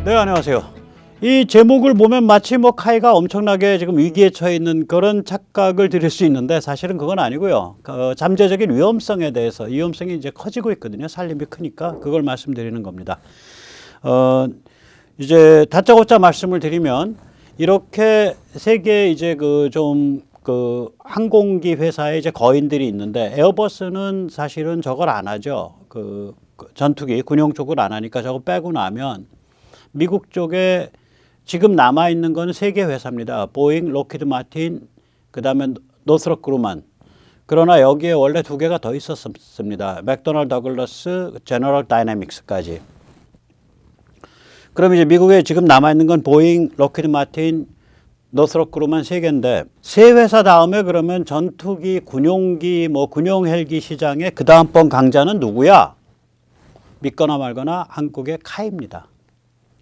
네, 안녕하세요. 이 제목을 보면 마치 뭐 카이가 엄청나게 지금 위기에 처해 있는 그런 착각을 드릴 수 있는데 사실은 그건 아니고요. 잠재적인 위험성에 대해서 위험성이 이제 커지고 있거든요. 살림이 크니까 그걸 말씀드리는 겁니다. 이제 다짜고짜 말씀을 드리면 이렇게 세계 이제 그 항공기 회사에 이제 거인들이 있는데 에어버스는 사실은 저걸 안 하죠. 그 전투기 군용 쪽을 안 하니까 저거 빼고 나면 미국 쪽에 지금 남아 있는 거는 세 개 회사입니다. 보잉, 록히드 마틴, 그다음에 노스롭 그루만. 그러나 여기에 원래 두 개가 더 있었습니다. 맥도널드 더글라스, 제너럴 다이내믹스까지. 그럼 이제 미국에 지금 남아 있는 건 보잉, 록히드 마틴, 노스롭 그루만 세 개인데 세 회사 다음에 그러면 전투기, 군용기, 뭐 군용 헬기 시장의 그 다음번 강자는 누구야? 믿거나 말거나 한국의 카이입니다.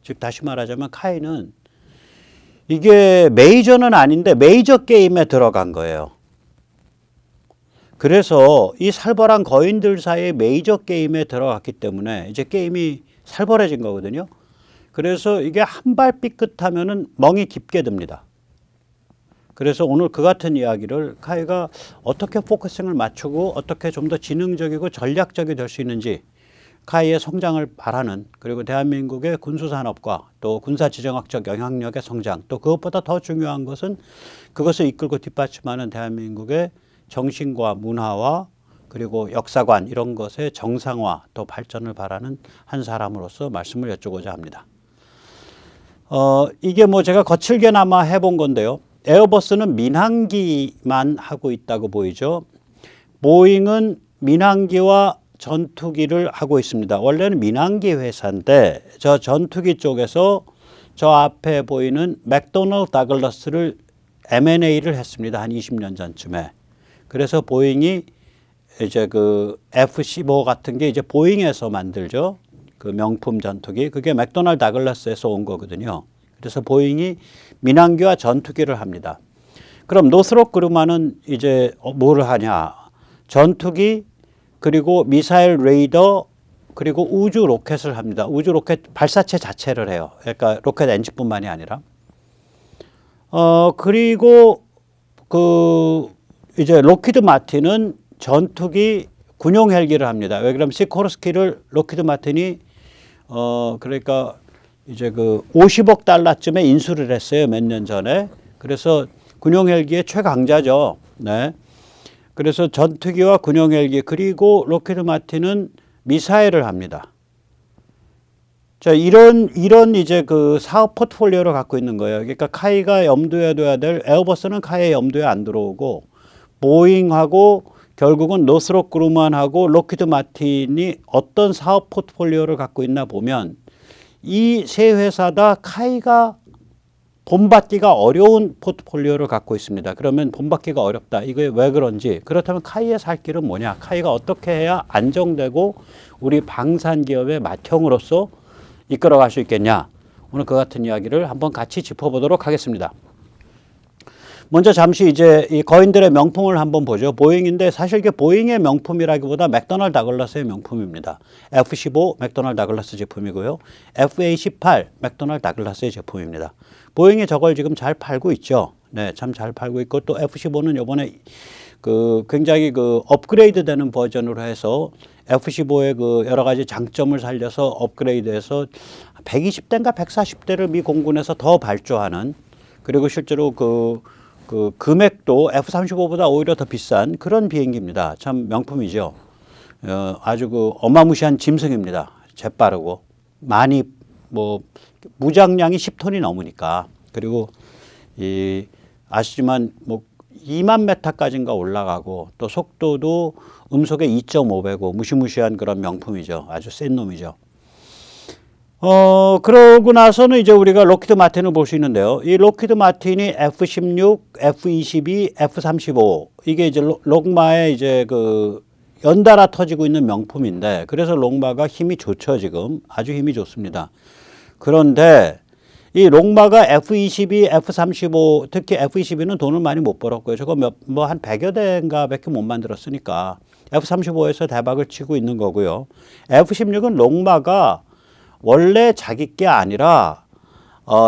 즉 다시 말하자면 카이는 이게 메이저는 아닌데 메이저 게임에 들어간 거예요. 그래서 이 살벌한 거인들 사이에 메이저 게임에 들어갔기 때문에 이제 게임이 살벌해진 거거든요. 그래서 이게 한 발 삐끗하면은 멍이 깊게 듭니다. 그래서 오늘 그 같은 이야기를 카이가 어떻게 포커싱을 맞추고 어떻게 좀 더 지능적이고 전략적이 될 수 있는지, 카이의 성장을 바라는, 그리고 대한민국의 군수산업과 또 군사지정학적 영향력의 성장, 또 그것보다 더 중요한 것은 그것을 이끌고 뒷받침하는 대한민국의 정신과 문화와 그리고 역사관 이런 것의 정상화 또 발전을 바라는 한 사람으로서 말씀을 여쭈고자 합니다. 이게 뭐 제가 거칠게나마 해본 건데요. 에어버스는 민항기만 하고 있다고 보이죠. 보잉은 민항기와 전투기를 하고 있습니다. 원래는 민항기 회사인데 저 전투기 쪽에서 저 앞에 보이는 맥도널드 다글라스를 M&A를 했습니다. 한 20년 전쯤에. 그래서 보잉이 이제 그 F-15 같은 게 이제 보잉에서 만들죠. 그 명품 전투기. 그게 맥도널드 다글라스에서 온 거거든요. 그래서 보잉이 민항기와 전투기를 합니다. 그럼 노스롭 그루만은 이제 뭘 하냐? 전투기, 그리고 미사일 레이더, 그리고 우주 로켓을 합니다. 우주 로켓 발사체 자체를 해요. 그러니까 로켓 엔진뿐만이 아니라. 그리고 이제 록히드 마틴은 전투기 군용 헬기를 합니다. 왜 그러면 시코르스키를 록히드 마틴이 그러니까 이제 그 50억 달러쯤에 인수를 했어요. 몇 년 전에. 그래서 군용 헬기의 최강자죠. 네. 그래서 전투기와 군용 헬기, 그리고 록히드 마틴은 미사일을 합니다. 자, 이런 이제 그 사업 포트폴리오를 갖고 있는 거예요. 그러니까 카이가 염두에 둬야 될, 에어버스는 카이의 염두에 안 들어오고, 보잉하고 결국은 노스롭 그루만하고 록히드 마틴이 어떤 사업 포트폴리오를 갖고 있나 보면 이 세 회사 다 카이가 본받기가 어려운 포트폴리오를 갖고 있습니다. 그러면 본받기가 어렵다. 이게 왜 그런지. 그렇다면 카이의 살 길은 뭐냐? 카이가 어떻게 해야 안정되고 우리 방산 기업의 맏형으로서 이끌어갈 수 있겠냐? 오늘 그 같은 이야기를 한번 같이 짚어보도록 하겠습니다. 먼저 잠시 이제 이 거인들의 명품을 한번 보죠. 보잉인데 사실 이게 보잉의 명품이라기보다 맥도널드 다글라스의 명품입니다. F-15 맥도널드 다글라스 제품이고요. FA-18 맥도널드 다글라스의 제품입니다. 보잉이 저걸 지금 잘 팔고 있죠. 네, 참 잘 팔고 있고, 또 F-15는 이번에 그 굉장히 그 업그레이드 되는 버전으로 해서 F-15의 그 여러 가지 장점을 살려서 업그레이드해서 120대인가 140대를 미 공군에서 더 발주하는, 그리고 실제로 그 금액도 F-35보다 오히려 더 비싼 그런 비행기입니다. 참 명품이죠. 아주 그 어마무시한 짐승입니다. 재빠르고 많이 뭐 무장량이 10톤이 넘으니까. 그리고 이 아시지만 뭐 2만 메타까지인가 올라가고, 또 속도도 음속에 2.5배고 무시무시한 그런 명품이죠. 아주 센 놈이죠. 그러고 나서는 이제 우리가 록히드 마틴을 볼 수 있는데요. 이 록히드 마틴이 F-16, F-22, F-35 이게 이제 록마의 이제 그 연달아 터지고 있는 명품인데, 그래서 록마가 힘이 좋죠. 지금 아주 힘이 좋습니다. 그런데 이 록마가 F-22, F-35, 특히 F-22는 돈을 많이 못 벌었고요. 저거 뭐 한 100여 대인가 밖에 못 만들었으니까 F-35에서 대박을 치고 있는 거고요. F-16은 록마가 원래 자기 게 아니라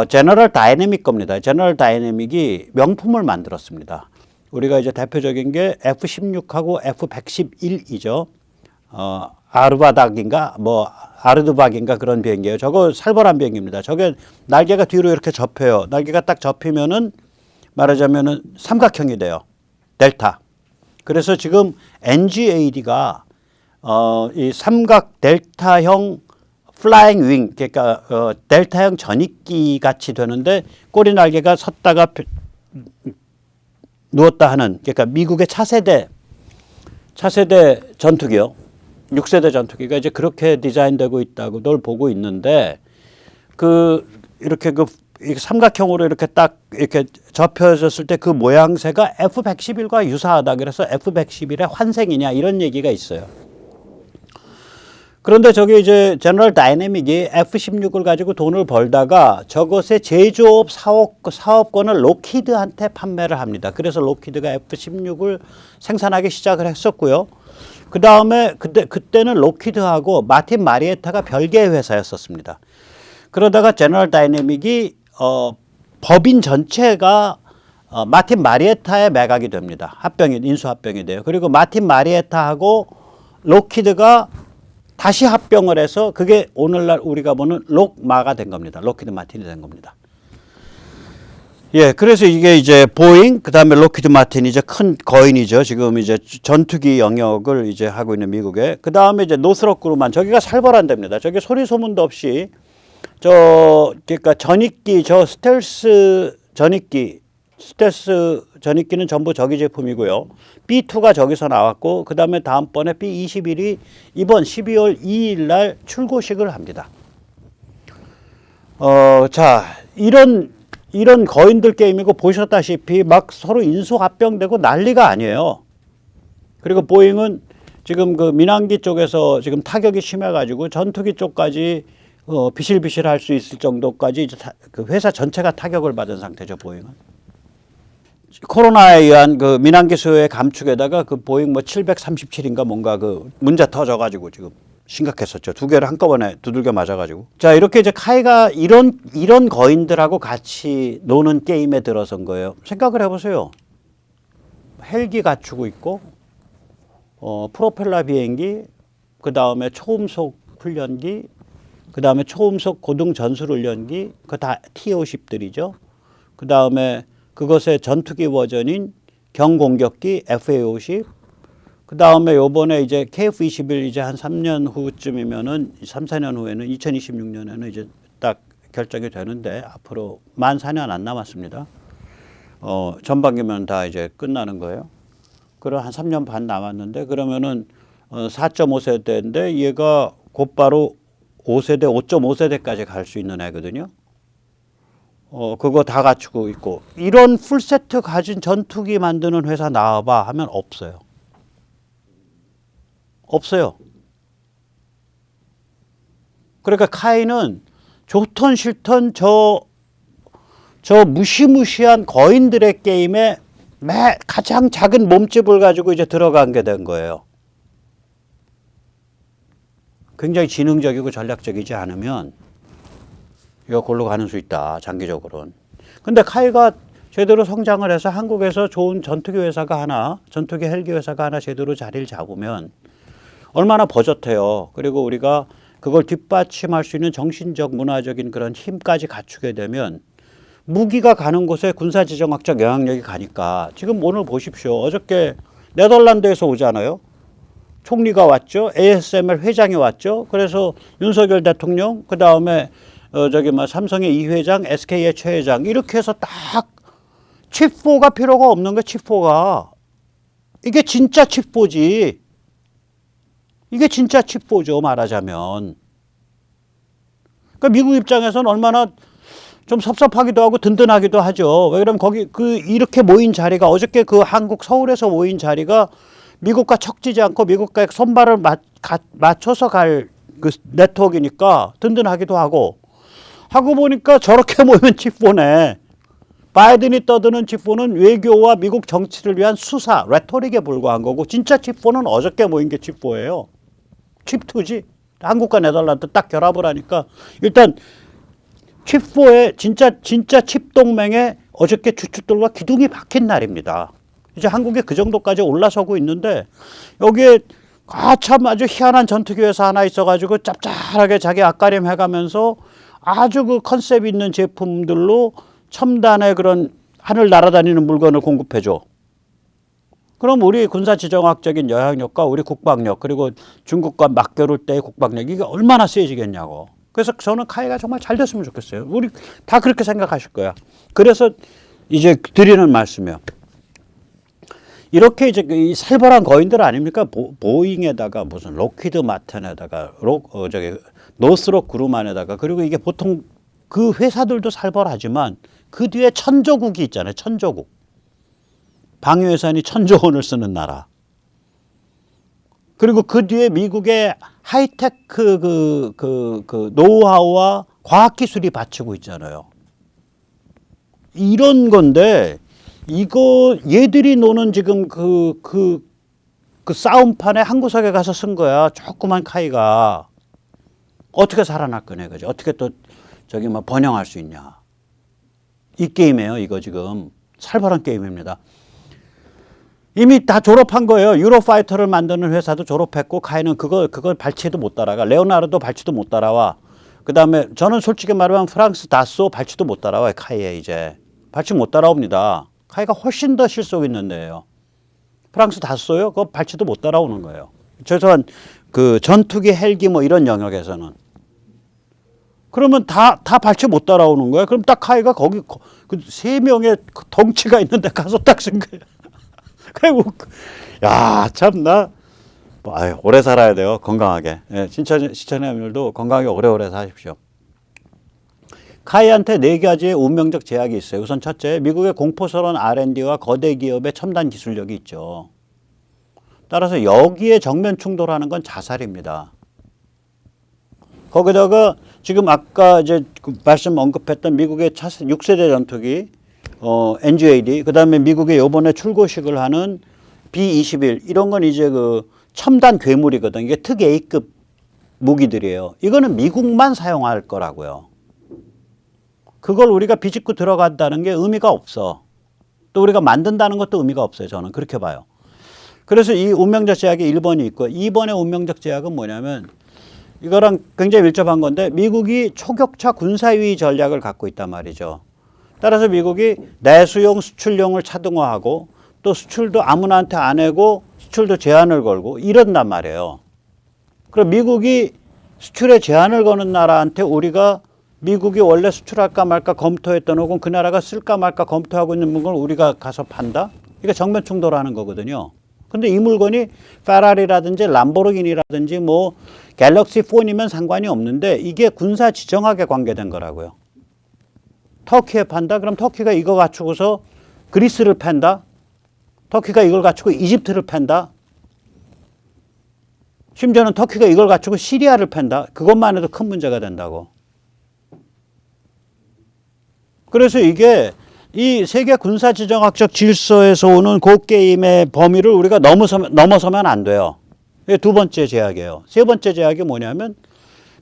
제너럴 다이내믹 겁니다. 제너럴 다이내믹이 명품을 만들었습니다. 우리가 이제 대표적인 게 F-16하고 F-111이죠. 아르바닥인가 뭐 아르드박인가 그런 비행기예요. 저거 살벌한 비행기입니다. 저게 날개가 뒤로 이렇게 접혀요. 날개가 딱 접히면은 말하자면은 삼각형이 돼요. 델타. 그래서 지금 NGAD가 이 삼각 델타형 플라잉 윙, 그러니까 델타형 전익기 같이 되는데 꼬리 날개가 섰다가 누웠다 하는, 그러니까 미국의 차세대 전투기요. 6세대 전투기가 이제 그렇게 디자인되고 있다고 널 보고 있는데 이렇게 이 삼각형으로 이렇게 딱 이렇게 접혀졌을 때 그 모양새가 F-111과 유사하다. 그래서 F-111의 환생이냐 이런 얘기가 있어요. 그런데 저기 이제 제너럴 다이내믹이 F-16을 가지고 돈을 벌다가 저것의 제조업 사업권을 록히드한테 판매를 합니다. 그래서 록히드가 F-16을 생산하기 시작을 했었고요. 그 다음에 그때는 록히드하고 마틴 마리에타가 별개의 회사였었습니다. 그러다가 제너럴 다이내믹이 법인 전체가 마틴 마리에타에 매각이 됩니다. 인수 합병이 돼요. 그리고 마틴 마리에타하고 록히드가 다시 합병을 해서 그게 오늘날 우리가 보는 록마가 된 겁니다. 록히드 마틴이 된 겁니다. 예, 그래서 이게 이제 보잉, 그 다음에 록히드 마틴이 이제 큰 거인이죠. 지금 이제 전투기 영역을 이제 하고 있는 미국에. 그 다음에 이제 노스럽 그루만, 저기가 살벌한 데입니다. 저기 소리 소문도 없이 그러니까 전익기, 스텔스 전익기는 전부 저기 제품이고요. B2가 저기서 나왔고, 그 다음에 다음번에 B21이 이번 12월 2일 날 출고식을 합니다. 자, 이런 거인들 게임이고 보셨다시피 막 서로 인수합병되고 난리가 아니에요. 그리고 보잉은 지금 그 민항기 쪽에서 지금 타격이 심해가지고 전투기 쪽까지 비실비실 할 수 있을 정도까지 이제 그 회사 전체가 타격을 받은 상태죠, 보잉은. 코로나에 의한 그 민항기 수요의 감축에다가 그 보잉 뭐 737인가 뭔가 그 문제 터져가지고 지금 심각했었죠. 두 개를 한꺼번에 두들겨 맞아가지고. 자, 이렇게 이제 카이가 이런 거인들하고 같이 노는 게임에 들어선 거예요. 생각을 해보세요. 헬기 갖추고 있고, 프로펠러 비행기, 그 다음에 초음속 훈련기, 그 다음에 초음속 고등 전술 훈련기, 그 다 T-50들이죠. 그 다음에 그것의 전투기 버전인 경공격기 FA-50, 그 다음에 요번에 이제 KF-21 이제 한 3년 후쯤이면은 3, 4년 후에는 2026년에는 이제 딱 결정이 되는데 앞으로 만 4년 안 남았습니다. 전반기면 다 이제 끝나는 거예요. 그럼 한 3년 반 남았는데 그러면은 4.5세대인데 얘가 곧바로 5세대, 5.5세대까지 갈 수 있는 애거든요. 그거 다 갖추고 있고 이런 풀세트 가진 전투기 만드는 회사 나와봐 하면 없어요. 없어요. 그러니까 카이는 좋던 싫던 저 무시무시한 거인들의 게임에 가장 작은 몸집을 가지고 이제 들어간 게 된 거예요. 굉장히 지능적이고 전략적이지 않으면 이거 골로 가는 수 있다, 장기적으로는. 근데 카이가 제대로 성장을 해서 한국에서 좋은 전투기 헬기 회사가 하나 제대로 자리를 잡으면 얼마나 버젓해요. 그리고 우리가 그걸 뒷받침할 수 있는 정신적, 문화적인 그런 힘까지 갖추게 되면 무기가 가는 곳에 군사지정학적 영향력이 가니까 지금 오늘 보십시오. 어저께 네덜란드에서 오잖아요. 총리가 왔죠. ASML 회장이 왔죠. 그래서 윤석열 대통령, 그 다음에 삼성의 이 회장, SK의 최 회장 이렇게 해서 딱 칩4가 필요가 없는 거야. 칩4가. 이게 진짜 칩4지. 이게 진짜 칩4죠. 말하자면. 그러니까 미국 입장에서는 얼마나 좀 섭섭하기도 하고 든든하기도 하죠. 왜 그러면 거기 이렇게 모인 자리가 어저께 그 한국 서울에서 모인 자리가 미국과 척지지 않고 미국과 손발을 맞춰서 갈 그 네트워크니까 든든하기도 하고 보니까 저렇게 모이면 칩4네. 바이든이 떠드는 칩4는 외교와 미국 정치를 위한 수사, 레토릭에 불과한 거고 진짜 칩4는 어저께 모인 게 칩4예요. 칩2지. 한국과 네덜란드 딱 결합을 하니까 일단 칩4에 진짜 칩 동맹에 어저께 주축들과 기둥이 박힌 날입니다. 이제 한국이 그 정도까지 올라서고 있는데 여기에 참 아주 희한한 전투기 회사 하나 있어가지고 짭짤하게 자기 앞가림 해가면서 아주 그 컨셉 있는 제품들로 첨단의 그런 하늘 날아다니는 물건을 공급해줘. 그럼 우리 군사지정학적인 영향력과 우리 국방력 그리고 중국과 맞겨룰 때의 국방력 이게 얼마나 세지겠냐고. 그래서 저는 카이가 정말 잘 됐으면 좋겠어요. 우리 다 그렇게 생각하실 거야. 그래서 이제 드리는 말씀이요. 이렇게 이제 이 살벌한 거인들 아닙니까? 보잉에다가 무슨 록히드 마틴에다가 노스롭 그루만에다가 그리고 이게 보통 그 회사들도 살벌하지만 그 뒤에 천조국이 있잖아요. 천조국. 방위 예산이 1,000조 원을 쓰는 나라. 그리고 그 뒤에 미국의 하이테크 그 노하우와 과학기술이 받치고 있잖아요. 이런 건데 이거 얘들이 노는 지금 그 싸움판에 한 구석에 가서 쓴 거야. 조그만 카이가. 어떻게 살아날 거냐 그죠? 어떻게 또 저기 뭐 번영할 수 있냐. 이 게임이에요. 이거 지금 살벌한 게임입니다. 이미 다 졸업한 거예요. 유로파이터를 만드는 회사도 졸업했고 카이는 그걸 발치도 못 따라가. 레오나르도 발치도 못 따라와. 그다음에 저는 솔직히 말하면 프랑스 다쏘 발치도 못 따라와요. 카이에 이제 발치 못 따라옵니다. 카이가 훨씬 더 실속 있는 데예요. 프랑스 다쏘요. 그거 발치도 못 따라오는 거예요. 최소한 그 전투기 헬기 뭐 이런 영역에서는. 그러면 다 발치 못 따라오는 거예요. 그럼 딱 카이가 거기 그 3명의 덩치가 있는데 가서 딱 쓴 거예요. 그리고 야 참나 오래 살아야 돼요. 건강하게. 예, 시청자님들도 건강하게 오래오래 사십시오. 카이한테 4가지의 운명적 제약이 있어요. 우선 첫째, 미국의 공포스러운 R&D와 거대 기업의 첨단 기술력이 있죠. 따라서 여기에 정면 충돌하는 건 자살입니다. 거기다가 지금 아까 이제 말씀 언급했던 미국의 6세대 전투기 NGAD, 그 다음에 미국의 요번에 출고식을 하는 B-21 이런 건 이제 그 첨단 괴물이거든. 이게 특 A급 무기들이에요. 이거는 미국만 사용할 거라고요. 그걸 우리가 비집고 들어간다는 게 의미가 없어. 또 우리가 만든다는 것도 의미가 없어요. 저는 그렇게 봐요. 그래서 이 운명적 제약이 1번이 있고 2번의 운명적 제약은 뭐냐면 이거랑 굉장히 밀접한 건데 미국이 초격차 군사유의 전략을 갖고 있단 말이죠. 따라서 미국이 내수용 수출용을 차등화하고 또 수출도 아무나한테 안 해고 수출도 제한을 걸고 이런단 말이에요. 그럼 미국이 수출에 제한을 거는 나라한테 우리가 미국이 원래 수출할까 말까 검토했던 혹은 그 나라가 쓸까 말까 검토하고 있는 물건을 우리가 가서 판다? 이게 정면 충돌하는 거거든요. 근데 이 물건이 페라리라든지 람보르기니라든지 뭐 갤럭시 폰이면 상관이 없는데 이게 군사 지정학에 관계된 거라고요. 터키에 판다? 그럼 터키가 이거 갖추고서 그리스를 팬다? 터키가 이걸 갖추고 이집트를 팬다? 심지어는 터키가 이걸 갖추고 시리아를 팬다? 그것만 해도 큰 문제가 된다고. 그래서 이게 이 세계 군사지정학적 질서에서 오는 그 게임의 범위를 우리가 넘어서면 안 돼요. 이게 2번째 제약이에요. 3번째 제약이 뭐냐면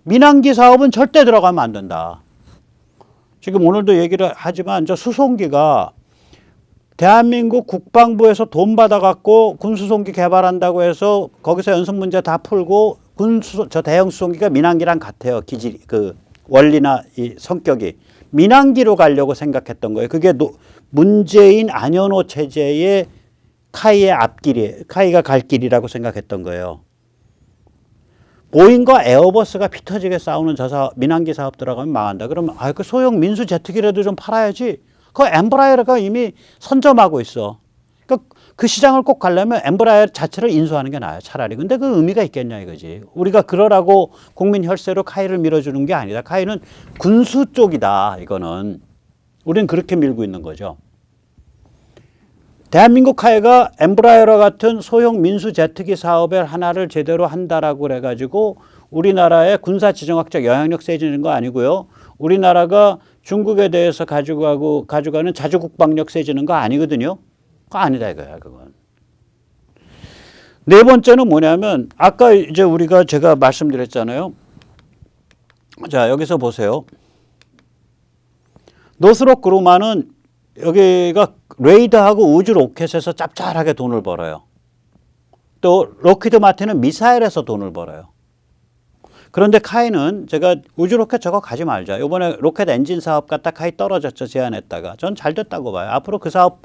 민항기 사업은 절대 들어가면 안 된다. 지금 오늘도 얘기를 하지만 저 수송기가 대한민국 국방부에서 돈 받아갖고 군수송기 개발한다고 해서 거기서 연습 문제 다 풀고 저 대형 수송기가 민항기랑 같아요. 기질, 그 원리나 이 성격이. 민항기로 가려고 생각했던 거예요. 그게 문재인 안현호 체제의 카이의 앞길이, 카이가 갈 길이라고 생각했던 거예요. 보잉과 에어버스가 피 터지게 싸우는 저 민항기 사업 들어가면 망한다. 그러면 그 소형 민수 제트기라도 좀 팔아야지. 그 엠브라이어가 이미 선점하고 있어. 그러니까 그 시장을 꼭 가려면 엠브라이어 자체를 인수하는 게 나아요. 차라리. 근데 그 의미가 있겠냐 이거지. 우리가 그러라고 국민 혈세로 카이를 밀어주는 게 아니다. 카이는 군수 쪽이다. 이거는. 우리는 그렇게 밀고 있는 거죠. 대한민국 카이가 엠브라이어 같은 소형 민수 제트기 사업의 하나를 제대로 한다라고 그래가지고 우리나라의 군사지정학적 영향력 세지는 거 아니고요. 우리나라가 중국에 대해서 가져가는 자주국방력 세지는 거 아니거든요. 그거 아니다 이거야 그건. 네 번째는 뭐냐면 아까 이제 제가 말씀드렸잖아요. 자, 여기서 보세요. 노스롭 그루만은 여기가 레이더하고 우주 로켓에서 짭짤하게 돈을 벌어요. 또 록히드 마틴은 미사일에서 돈을 벌어요. 그런데 카이는 제가 우주 로켓 저거 가지 말자. 이번에 로켓 엔진 사업 갖다 카이 떨어졌죠. 제안했다가. 전 잘 됐다고 봐요. 앞으로 그 사업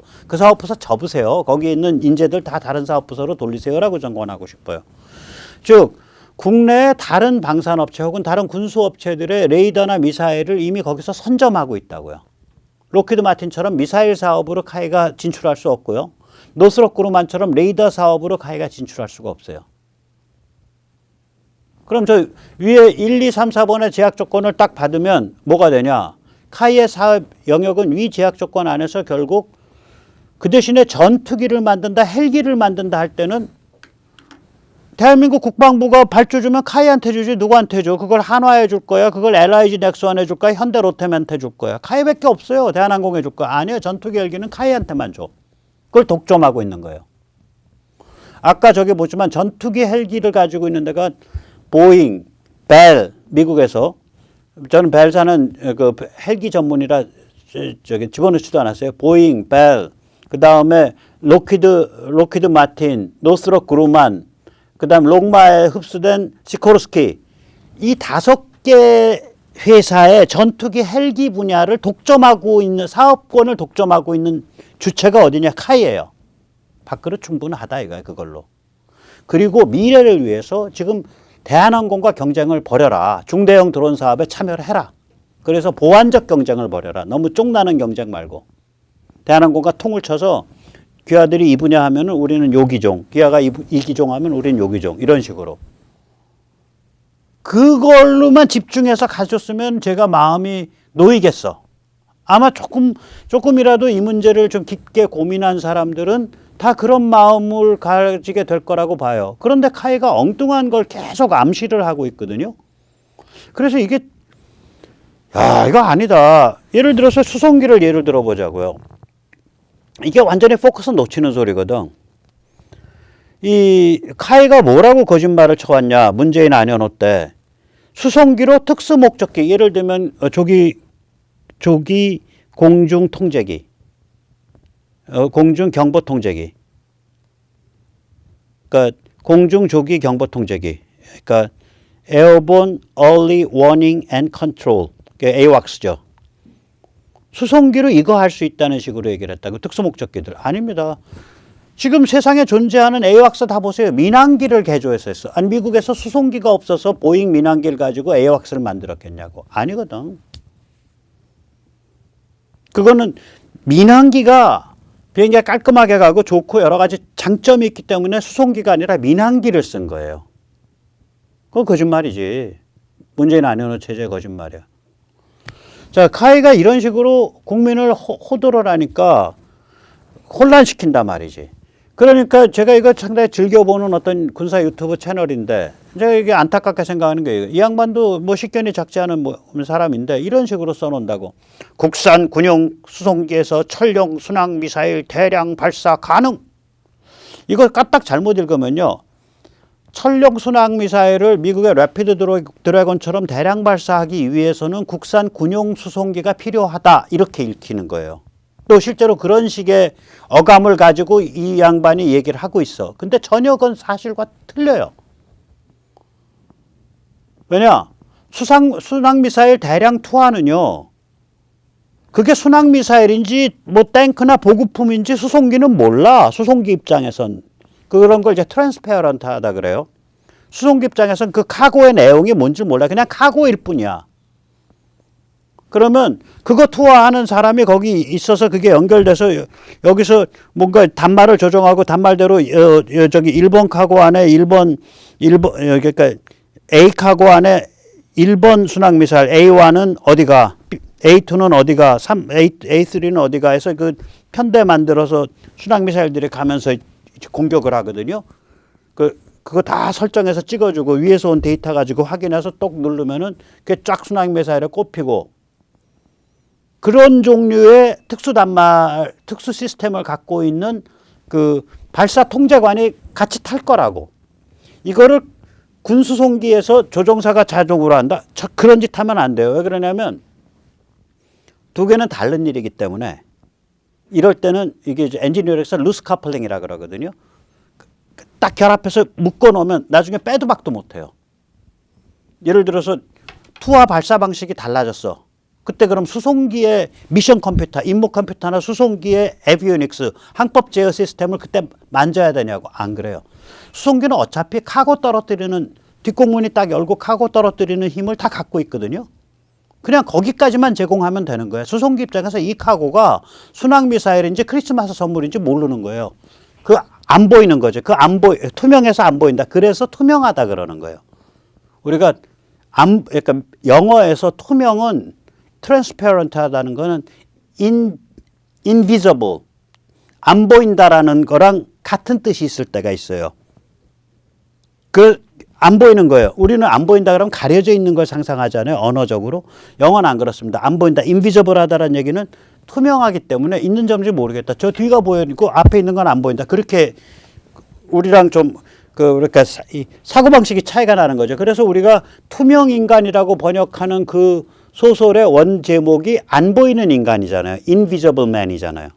부서 접으세요. 거기 있는 인재들 다 다른 사업 부서로 돌리세요라고 전 권하고 싶어요. 즉 국내의 다른 방산업체 혹은 다른 군수업체들의 레이더나 미사일을 이미 거기서 선점하고 있다고요. 록히드 마틴처럼 미사일 사업으로 카이가 진출할 수 없고요. 노스롭 그루만처럼 레이더 사업으로 카이가 진출할 수가 없어요. 그럼 저 위에 1, 2, 3, 4번의 제약 조건을 딱 받으면 뭐가 되냐? 카이의 사업 영역은 위 제약 조건 안에서 결국 그 대신에 전투기를 만든다, 헬기를 만든다 할 때는 대한민국 국방부가 발주 주면 카이한테 주지 누구한테 줘? 그걸 한화에 줄 거야? 그걸 LIG 넥스원에 줄 거야? 현대 로템한테 줄 거야? 카이밖에 없어요. 대한항공에 줄 거야? 아니요. 전투기 헬기는 카이한테만 줘. 그걸 독점하고 있는 거예요. 아까 저기 보지만 전투기 헬기를 가지고 있는 데가 보잉, 벨, 미국에서 저는 벨사는 그 헬기 전문이라 저기 집어넣지도 않았어요. 보잉, 벨, 그 다음에 로키드 마틴, 노스롭 그루만, 그 다음 록마에 흡수된 시코르스키 이 5개 회사의 전투기 헬기 분야를 독점하고 있는 사업권을 독점하고 있는 주체가 어디냐? 카이예요. 밥그릇 충분하다 이거야 그걸로. 그리고 미래를 위해서 지금 대한항공과 경쟁을 벌여라. 중대형 드론 사업에 참여를 해라. 그래서 보완적 경쟁을 벌여라. 너무 쪽나는 경쟁 말고. 대한항공과 통을 쳐서 기아들이 이 분야 하면은 우리는 요 기종, 기아가 이 기종 하면 우리는 요 기종 이런 식으로. 그걸로만 집중해서 가졌으면 제가 마음이 놓이겠어. 아마 조금이라도 이 문제를 좀 깊게 고민한 사람들은 다 그런 마음을 가지게 될 거라고 봐요. 그런데 카이가 엉뚱한 걸 계속 암시를 하고 있거든요. 그래서 이게 이거 아니다. 예를 들어서 수송기를 예를 들어보자고요. 이게 완전히 포커스 놓치는 소리거든. 이 카이가 뭐라고 거짓말을 쳐왔냐. 문재인 안현호 때. 수송기로 특수 목적기 예를 들면 조기 공중 통제기, 공중 경보 통제기, 그러니까 공중 조기 경보 통제기, 그러니까 Airborne Early Warning and Control, 그러니까 AWACS죠. 수송기로 이거 할 수 있다는 식으로 얘기를 했다고. 특수 목적기들 아닙니다. 지금 세상에 존재하는 AWACS 다 보세요. 민항기를 개조해서 했어. 아니 미국에서 수송기가 없어서 보잉 민항기를 가지고 AWACS를 만들었겠냐고. 아니거든. 그거는 민항기가 비행기가 깔끔하게 가고 좋고 여러 가지 장점이 있기 때문에 수송기가 아니라 민항기를 쓴 거예요. 그건 거짓말이지. 문재인 안현호 체제의 거짓말이야. 자, 카이가 이런 식으로 국민을 호도를 하니까 혼란시킨단 말이지. 그러니까 제가 이거 상당히 즐겨보는 어떤 군사 유튜브 채널인데 제가 이게 안타깝게 생각하는 게 이 양반도 뭐 식견이 작지 않은 사람인데 이런 식으로 써놓는다고. 국산 군용 수송기에서 천령 순항 미사일 대량 발사 가능. 이거 까딱 잘못 읽으면요. 천령 순항 미사일을 미국의 래피드 드래곤처럼 대량 발사하기 위해서는 국산 군용 수송기가 필요하다. 이렇게 읽히는 거예요. 또 실제로 그런 식의 어감을 가지고 이 양반이 얘기를 하고 있어. 근데 전혀 그건 사실과 틀려요. 왜냐? 순항미사일 대량 투하는요. 그게 순항미사일인지 뭐 탱크나 보급품인지 수송기는 몰라. 수송기 입장에선. 그런 걸 이제 트랜스페어런트하다 그래요. 수송기 입장에선 그 카고의 내용이 뭔지 몰라. 그냥 카고일 뿐이야. 그러면 그거 투하하는 사람이 거기 있어서 그게 연결돼서 여기서 뭔가 단말을 조정하고 단말대로 저기 1번 카고 안에 1번 그러니까 A 카고 안에 1번 순항 미사일 A1은 어디가, A2는 어디가, A3는 어디가 해서 그 편대 만들어서 순항 미사일들이 가면서 공격을 하거든요. 그거 다 설정해서 찍어주고 위에서 온 데이터 가지고 확인해서 똑 누르면은 그게 쫙 순항 미사일에 꼽히고. 그런 종류의 특수 시스템을 갖고 있는 그 발사 통제관이 같이 탈 거라고. 이거를 군수송기에서 조종사가 자동으로 한다? 그런 짓 하면 안 돼요. 왜 그러냐면 두 개는 다른 일이기 때문에 이럴 때는 이게 엔지니어링에서 루스 카플링이라 그러거든요. 딱 결합해서 묶어 놓으면 나중에 빼도 박도 못 해요. 예를 들어서 투하 발사 방식이 달라졌어. 그때 그럼 수송기의 미션 컴퓨터, 임무 컴퓨터나 수송기의 에비오닉스, 항법 제어 시스템을 그때 만져야 되냐고. 안 그래요. 수송기는 어차피 카고 떨어뜨리는, 뒷공문이 딱 열고 카고 떨어뜨리는 힘을 다 갖고 있거든요. 그냥 거기까지만 제공하면 되는 거예요. 수송기 입장에서 이 카고가 순항미사일인지 크리스마스 선물인지 모르는 거예요. 그 안 보이는 거죠. 투명해서 안 보인다. 그래서 투명하다 그러는 거예요. 우리가 그러니까 영어에서 투명은 transparent하다는 거는 invisible, 안 보인다라는 거랑 같은 뜻이 있을 때가 있어요. 안 보이는 거예요. 우리는 안 보인다 그러면 가려져 있는 걸 상상하잖아요. 언어적으로. 영어는 안 그렇습니다. 안 보인다. invisible하다라는 얘기는 투명하기 때문에 있는 점인지 모르겠다. 저 뒤가 보이고 앞에 있는 건 안 보인다. 그렇게 우리랑 좀 그러니까 사고방식이 차이가 나는 거죠. 그래서 우리가 투명 인간이라고 번역하는 그 소설의 원 제목이 안 보이는 인간이잖아요. invisible man이잖아요.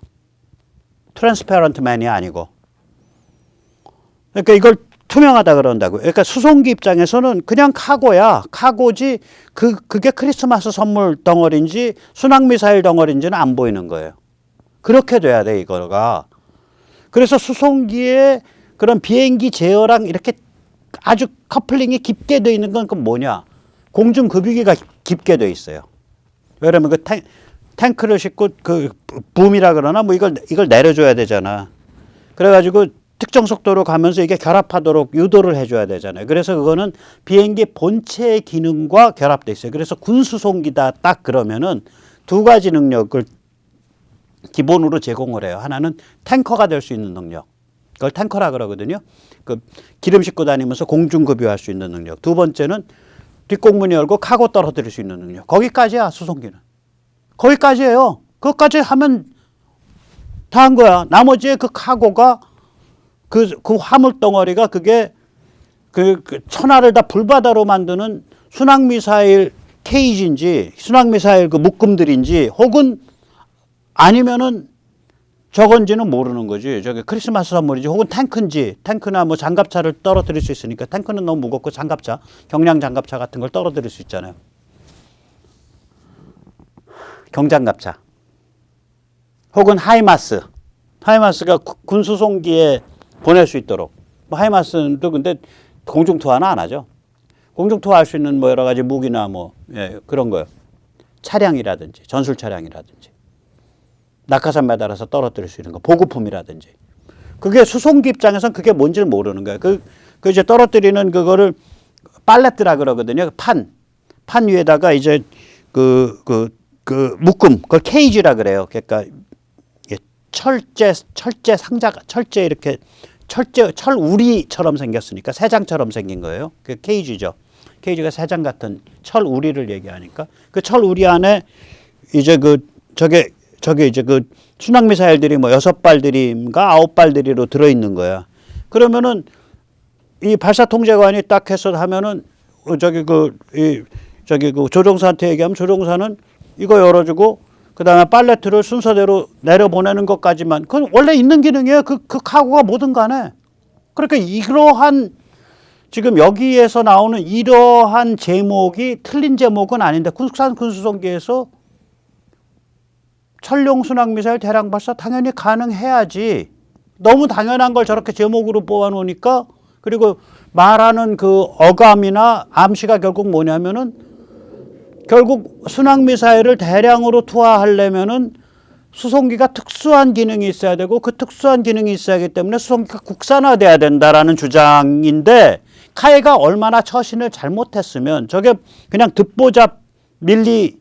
transparent man이 아니고. 그러니까 이걸 투명하다 그런다고요. 그러니까 수송기 입장에서는 그냥 카고야. 카고지 그게 크리스마스 선물 덩어리인지 순항미사일 덩어리인지는 안 보이는 거예요. 그렇게 돼야 돼 이거가. 그래서 수송기에 그런 비행기 제어랑 이렇게 아주 커플링이 깊게 돼 있는 건 그 뭐냐. 공중급유기가 깊게 돼 있어요. 왜냐면 그 탱크를 싣고 그 붐이라 그러나 뭐 이걸 내려줘야 되잖아. 그래가지고 특정 속도로 가면서 이게 결합하도록 유도를 해줘야 되잖아요. 그래서 그거는 비행기 본체의 기능과 결합돼 있어요. 그래서 군수송기다 딱 그러면은 두 가지 능력을 기본으로 제공을 해요. 하나는 탱커가 될 수 있는 능력. 그걸 탱커라 그러거든요. 그 기름 싣고 다니면서 공중급유할 수 있는 능력. 두 번째는 뒷공문 열고 카고 떨어뜨릴 수 있는 능력. 거기까지야 수송기는. 거기까지예요. 그것까지 하면 다 한 거야. 나머지의 그 카고가 그 화물 덩어리가 그게 그 천하를 다 불바다로 만드는 순항미사일 케이지인지 순항미사일 그 묶음들인지 혹은 아니면은 저건지는 모르는 거지. 저게 크리스마스 선물인지 혹은 탱크인지 탱크나 뭐 장갑차를 떨어뜨릴 수 있으니까 탱크는 너무 무겁고 장갑차, 경량 장갑차 같은 걸 떨어뜨릴 수 있잖아요. 경장갑차. 혹은 하이마스가 군수송기에 보낼 수 있도록. 뭐 하이마스도 근데 공중투하는 안 하죠. 공중투하할 수 있는 뭐 여러 가지 무기나 뭐 그런 거요. 차량이라든지 전술 차량이라든지 낙하산 매달아서 떨어뜨릴 수 있는 거, 보급품이라든지. 그게 수송기 입장에서는 그게 뭔지를 모르는 거예요. 그 이제 떨어뜨리는 그거를 팔레트라 그러거든요. 판 위에다가 이제 그 묶음, 그걸 케이지라 그래요. 그러니까 철제 상자가 이렇게 철 우리처럼 생겼으니까 새장처럼 생긴 거예요. 그 케이지죠. 케이지가 새장 같은 철 우리를 얘기하니까 그 철 우리 안에 이제 저게 이제 그 순항미사일들이 뭐 6발들인가 9발들이로 들어있는 거야. 그러면은 이 발사 통제관이 딱 해서 하면은 그 조종사한테 얘기하면 조종사는 이거 열어주고 그다음에 팔레트를 순서대로 내려보내는 것까지만. 그건 원래 있는 기능이에요. 그 카고가 뭐든 간에. 그러니까 이러한 지금 여기에서 나오는 이러한 제목이 틀린 제목은 아닌데 국산 군수송기에서 천룡 순항미사일 대량 발사 당연히 가능해야지. 너무 당연한 걸 저렇게 제목으로 뽑아놓으니까. 그리고 말하는 그 어감이나 암시가 결국 뭐냐면은 결국 순항미사일을 대량으로 투하하려면은 수송기가 특수한 기능이 있어야 되고 그 특수한 기능이 있어야 하기 때문에 수송기가 국산화돼야 된다라는 주장인데 카이가 얼마나 처신을 잘못했으면 저게 그냥 듣보잡 밀리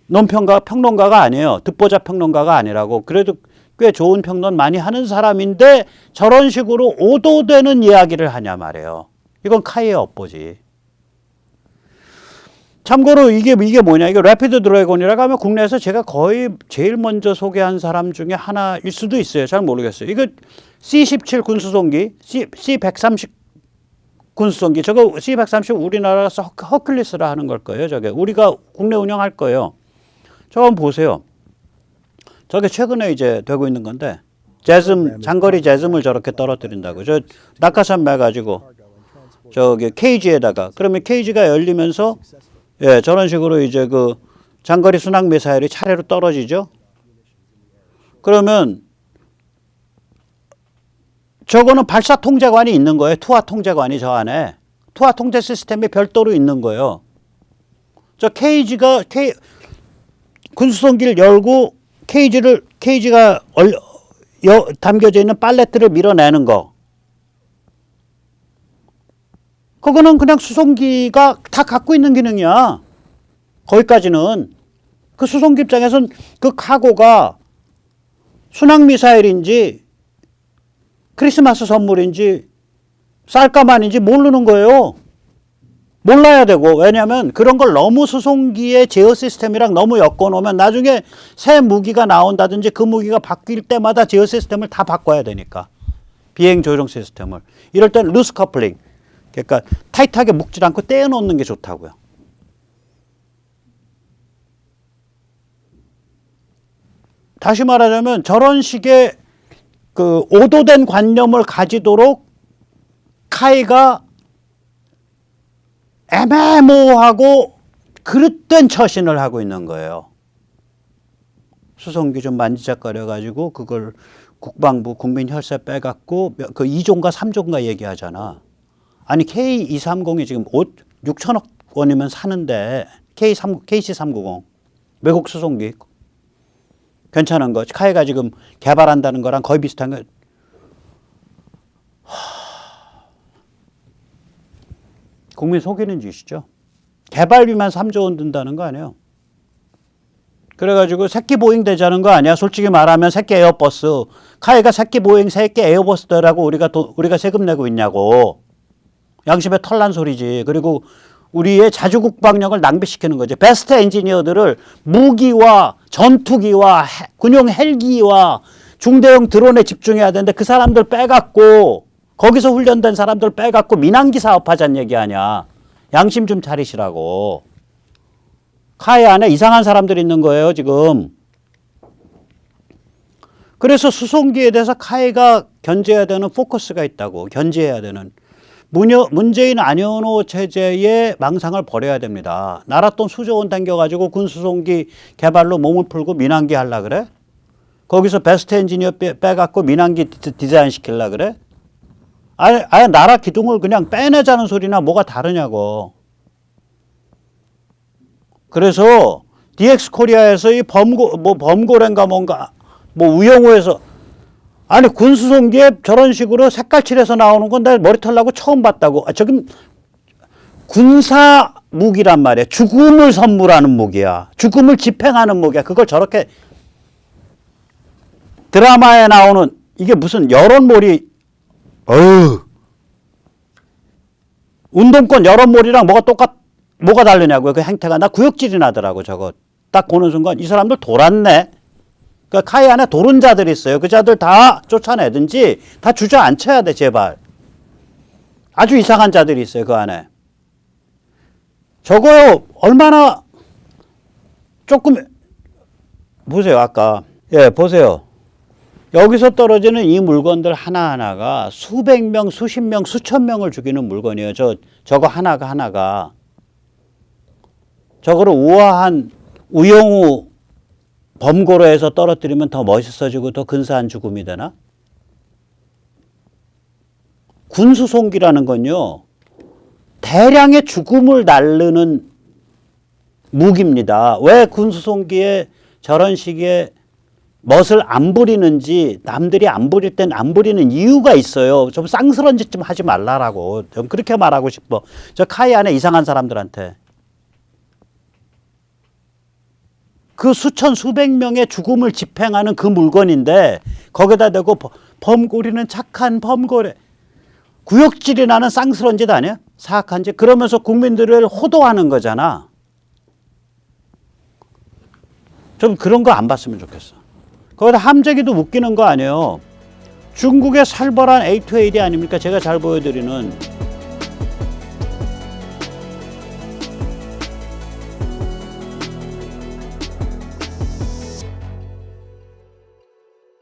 논평가가 아니에요. 듣보잡 평론가가 아니라고. 그래도 꽤 좋은 평론 많이 하는 사람인데 저런 식으로 오도되는 이야기를 하냐 말이에요. 이건 카이의 업보지. 참고로 이게 뭐냐. 이게 래피드 드래곤이라고 하면 국내에서 제가 거의 제일 먼저 소개한 사람 중에 하나일 수도 있어요. 잘 모르겠어요. 이거 C-17 군수송기, C-130 군수송기. 저거 C-130 우리나라에서 허클리스라 하는 걸 거예요. 저게 우리가 국내 운영할 거예요. 저거 한번 보세요. 저게 최근에 이제 되고 있는 건데 장거리 제즘을 저렇게 떨어뜨린다고. 저 낙하산 매가지고 저기 케이지에다가 그러면 케이지가 열리면서 예, 저런 식으로 이제 그 장거리 순항 미사일이 차례로 떨어지죠. 그러면 저거는 발사 통제관이 있는 거예요. 투하 통제관이 저 안에. 투하 통제 시스템이 별도로 있는 거예요. 저 군수송기를 열고 케이지가 담겨져 있는 팔레트를 밀어내는 거. 그거는 그냥 수송기가 다 갖고 있는 기능이야. 거기까지는. 그 수송기 입장에서는 그 카고가 순항미사일인지 크리스마스 선물인지 쌀가만인지 모르는 거예요. 몰라야 되고. 왜냐하면 그런 걸 너무 수송기의 제어 시스템이랑 너무 엮어놓으면 나중에 새 무기가 나온다든지 그 무기가 바뀔 때마다 제어 시스템을 다 바꿔야 되니까. 비행 조종 시스템을. 이럴 땐 루스 커플링. 그러니까 타이트하게 묶지 않고 떼어놓는 게 좋다고요. 다시 말하자면 저런 식의 그 오도된 관념을 가지도록 카이가 애매모호하고 그릇된 처신을 하고 있는 거예요. 수송기 좀 만지작거려 가지고 그걸 국방부 국민 혈세 빼갖고 그 2조인가 3조인가 얘기하잖아. 아니 K230이 지금 6천억 원이면 사는데 KC390 외국 수송기 괜찮은 거. 카이가 지금 개발한다는 거랑 거의 비슷한 거. 국민 속이는 짓이죠. 개발비만 3조 원 든다는 거 아니에요. 그래가지고 새끼 보잉 되자는 거 아니야. 솔직히 말하면 새끼 에어버스. 카이가 새끼 보잉 새끼 에어버스더라고 우리가 세금 내고 있냐고. 양심에 털난 소리지. 그리고 우리의 자주국방력을 낭비시키는 거지. 베스트 엔지니어들을 무기와 전투기와 군용 헬기와 중대형 드론에 집중해야 되는데 그 사람들 빼갖고 거기서 훈련된 사람들 빼갖고 민항기 사업하자는 얘기 아니야. 양심 좀 차리시라고. 카이 안에 이상한 사람들이 있는 거예요 지금. 그래서 수송기에 대해서 카이가 견제해야 되는 포커스가 있다고. 견제해야 되는. 문재인 안현호 체제의 망상을 버려야 됩니다. 나라 돈 수조 원 당겨가지고 군수송기 개발로 몸을 풀고 민항기 하려 그래? 거기서 베스트 엔지니어 빼갖고 민항기 디자인 시키려 그래? 아예 나라 기둥을 그냥 빼내자는 소리나 뭐가 다르냐고. 그래서 DX 코리아에서 이 범고래인가 뭔가 우영우에서 아니 군수송기에 저런 식으로 색깔 칠해서 나오는 건 내 머리 털라고 처음 봤다고. 저기 군사 무기란 말이야. 죽음을 선물하는 무기야. 죽음을 집행하는 무기야. 그걸 저렇게 드라마에 나오는 이게 무슨 여론몰이 운동권 여론몰이랑 뭐가 다르냐고요. 그 행태가. 나 구역질이 나더라고 저거. 딱 보는 순간 이 사람들 돌았네. 그러니까 카이 안에 도른 자들이 있어요. 그 자들 다 쫓아내든지 다 주저앉혀야 돼 제발. 아주 이상한 자들이 있어요 그 안에. 저거요 얼마나 조금 보세요 아까. 예 보세요. 여기서 떨어지는 이 물건들 하나하나가 수백 명, 수십 명, 수천 명을 죽이는 물건이에요. 저거 하나가. 저거를 우아한 우영우 범고로에서 떨어뜨리면 더 멋있어지고 더 근사한 죽음이 되나? 군수송기라는 건요. 대량의 죽음을 날르는 무기입니다. 왜 군수송기에 저런 식의 멋을 안 부리는지 남들이 안 부릴 땐 안 부리는 이유가 있어요. 좀 쌍스러운 짓 좀 하지 말라라고. 좀 그렇게 말하고 싶어. 저 카이 안에 이상한 사람들한테. 그 수천 수백 명의 죽음을 집행하는 그 물건인데 거기다 대고 범고리는 착한 범고래. 구역질이 나는 쌍스러운 짓 아니야? 사악한 짓. 그러면서 국민들을 호도하는 거잖아. 좀 그런 거 안 봤으면 좋겠어. 거기다 함재기도 웃기는 거 아니에요. 중국의 살벌한 A2AD 아닙니까? 제가 잘 보여드리는.